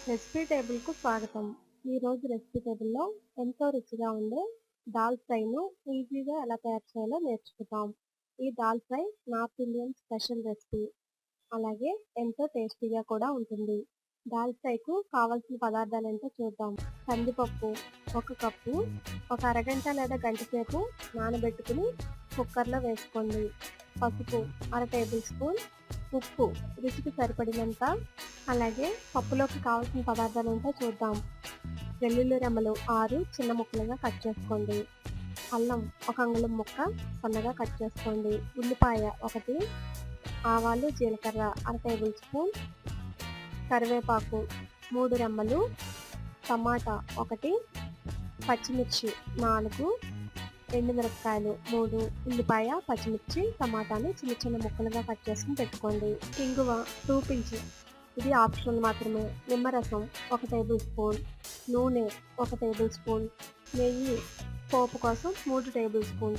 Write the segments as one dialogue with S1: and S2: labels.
S1: Recipe టేబుల్‌కు స్వాగతం. ఈరోజు recipe టేబుల్‌లో ఎంతో రుచిగా ఉండే దాల్ ఫ్రైను ఈజీగా ఎలా తయారు చేయాలో నేర్చుకుందాం. ఈ dal fry north Indian special recipe. అలాగే ఎంతో టేస్టీగా కూడా ఉంటుంది. దాల్ ఫ్రైకు కావాల్సిన పదార్థాలేంటో చూద్దాం. కందిపప్పు 1 కప్పు, ఒక అరగంట లేదా గంట సేపు నానబెట్టుకుని కుక్కర్‌లో వేసుకోండి. పసుపు అర టేబుల్ స్పూన్, ఉప్పు రుచికి సరిపడినంత. అలాగే పప్పులోకి కావాల్సిన పదార్థాలేంటో చూద్దాం. వెల్లుల్లి రెమ్మలు 6 చిన్న ముక్కలుగా కట్ చేసుకోండి. అల్లం 1 అంగుళం ముక్క సన్నగా కట్ చేసుకోండి. ఉల్లిపాయ 1, ఆవాలు జీలకర్ర అర టేబుల్ స్పూన్, కరివేపాకు 3 రెమ్మలు, టమాటా 1, పచ్చిమిర్చి 4, ఎండుమిరపకాయలు 3, ఉల్లిపాయ పచ్చిమిర్చి టమాటాని చిన్న చిన్న ముక్కలుగా కట్ చేసుకుని పెట్టుకోండి. ఇంగువ 2 పించ్, ఇది ఆప్షనల్ మాత్రమే. నిమ్మరసం 1 టేబుల్ స్పూన్, నూనె 1 టేబుల్ స్పూన్, నెయ్యి పోపు కోసం 3 టేబుల్ స్పూన్.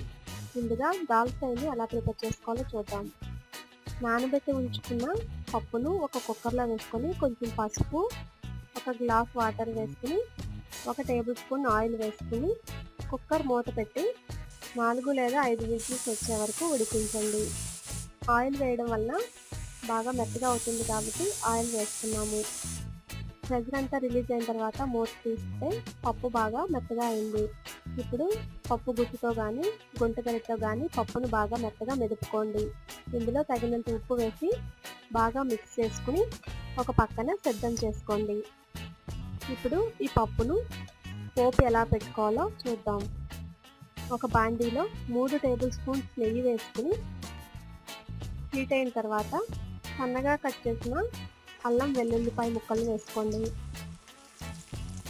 S1: ముందుగా దాల్ ఫ్రైని ఎలా ప్రిపేర్ చేసుకోవాలో చూద్దాం. నానబెట్టి ఉంచుకున్న పప్పును ఒక కుక్కర్లో వేసుకొని కొంచెం పసుపు, 1 గ్లాస్ వాటర్ వేసుకుని 1 టేబుల్ స్పూన్ ఆయిల్ వేసుకుని కుక్కర్ మూత పెట్టి 4 లేదా 5 విజిల్స్ వచ్చే వరకు ఉడికించండి. ఆయిల్ వేయడం వల్ల బాగా మెత్తగా అవుతుంది కాబట్టి ఆయిల్ వేస్తున్నాము. ప్రెషర్ అంతా రిలీజ్ అయిన తర్వాత మూత తీస్తే పప్పు బాగా మెత్తగా అయింది. ఇప్పుడు పప్పు గుత్తితో కానీ గుంటగరిటతో కానీ పప్పును బాగా మెత్తగా మెదుపుకోండి. ఇందులో తగినంత ఉప్పు వేసి బాగా మిక్స్ చేసుకుని ఒక పక్కన సిద్ధం చేసుకోండి. ఇప్పుడు ఈ పప్పును పోపు ఎలా పెట్టుకోవాలో చూద్దాం. ఒక బాండీలో 3 టేబుల్ స్పూన్స్ నెయ్యి వేసుకుని హీట్ అయిన తర్వాత సన్నగా కట్ చేసిన అల్లం వెల్లుల్లిపాయ ముక్కలు వేసుకోండి.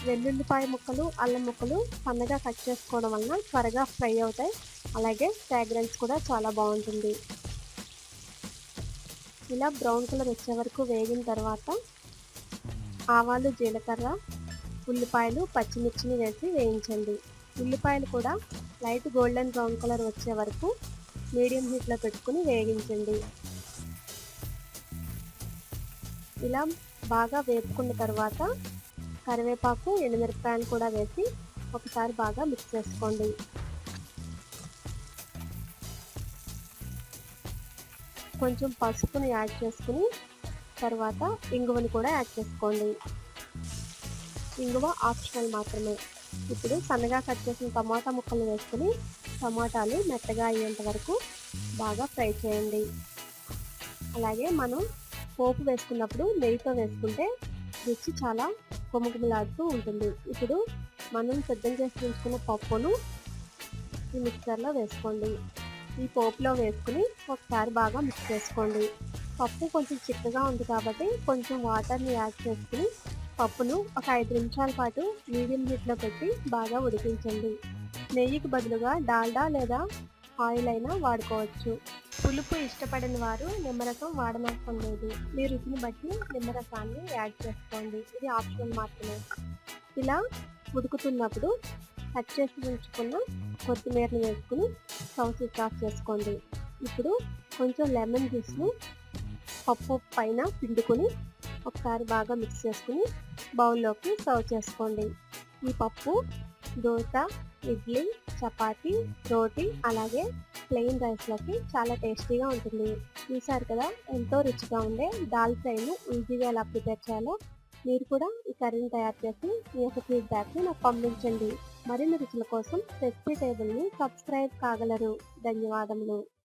S1: వెల్లుల్లిపాయ ముక్కలు అల్లం ముక్కలు సన్నగా కట్ చేసుకోవడం వలన త్వరగా ఫ్రై అవుతాయి. అలాగే ఫ్రాగ్రెన్స్ కూడా చాలా బాగుంటుంది. ఇలా బ్రౌన్ కలర్ వచ్చే వరకు వేగిన తర్వాత ఆవాలు జీలకర్ర ఉల్లిపాయలు పచ్చిమిర్చిని వేసి వేయించండి. ఉల్లిపాయలు కూడా లైట్ గోల్డెన్ బ్రౌన్ కలర్ వచ్చే వరకు మీడియం హీట్లో పెట్టుకుని వేగించండి. ఇలా బాగా వేపుకున్న తర్వాత కరివేపాకు ఎండుమిరపకాయలు కూడా వేసి ఒకసారి బాగా మిక్స్ చేసుకోండి. కొంచెం పసుపుని యాడ్ చేసుకుని తర్వాత ఇంగువని కూడా యాడ్ చేసుకోండి. ఇంగువ ఆప్షనల్ మాత్రమే. ఇప్పుడు సన్నగా కట్ చేసిన టమాటా ముక్కలు వేసుకుని టమాటాలు మెత్తగా అయ్యేంత వరకు బాగా ఫ్రై చేయండి. అలాగే మనం పోపు వేసుకున్నప్పుడు నెయ్యితో వేసుకుంటే రుచి చాలా కొమ్ముగుమలాడుతూ ఉంటుంది. ఇప్పుడు మనం సిద్ధం చేసి ఉంచుకున్న పప్పును ఈ మిక్సర్లో వేసుకోండి. ఈ పోపులో వేసుకుని ఒకసారి బాగా మిక్స్ చేసుకోండి. పప్పు కొంచెం చిక్కగా ఉంది కాబట్టి కొంచెం వాటర్ని యాడ్ చేసుకుని పప్పును ఒక 5 నిమిషాల పాటు మీడియం హీట్లో పెట్టి బాగా ఉడికించండి. నెయ్యికి బదులుగా డాల్డా లేదా ఆయిల్ అయినా వాడుకోవచ్చు. పులుపు ఇష్టపడని వారు నిమ్మరసం వాడనవసరం లేదు. మీ రుచిని బట్టి నిమ్మరసాన్ని యాడ్ చేసుకోండి. ఇది ఆప్షనల్ మాత్రమే. ఇలా ఉడుకుతున్నప్పుడు కట్ చేసి ఉంచుకున్న కొత్తిమీరని వేసుకుని స్టవ్ స్విచ్ ఆఫ్ చేసుకోండి. ఇప్పుడు కొంచెం లెమన్ జ్యూస్ను పప్పు పైన పిండుకొని ఒకసారి బాగా మిక్స్ చేసుకుని బౌల్లోకి సర్వ్ చేసుకోండి. ఈ పప్పు దోశ, ఇడ్లీ, చపాతీ, రోటీ అలాగే ప్లెయిన్ రైస్లోకి చాలా టేస్టీగా ఉంటుంది. చూసారు కదా ఎంతో రుచిగా ఉండే దాల్ ఫ్రైను ఈజీగా ఎలా ప్రిపేర్ చేయాలో. మీరు కూడా ఈ కర్రీని తయారు చేసి మీ యొక్క ఫీడ్బ్యాక్ని నాకు పంపించండి. మరిన్ని రుచుల కోసం రెసిపీ టేబుల్ని సబ్స్క్రైబ్ కాగలరు. ధన్యవాదములు.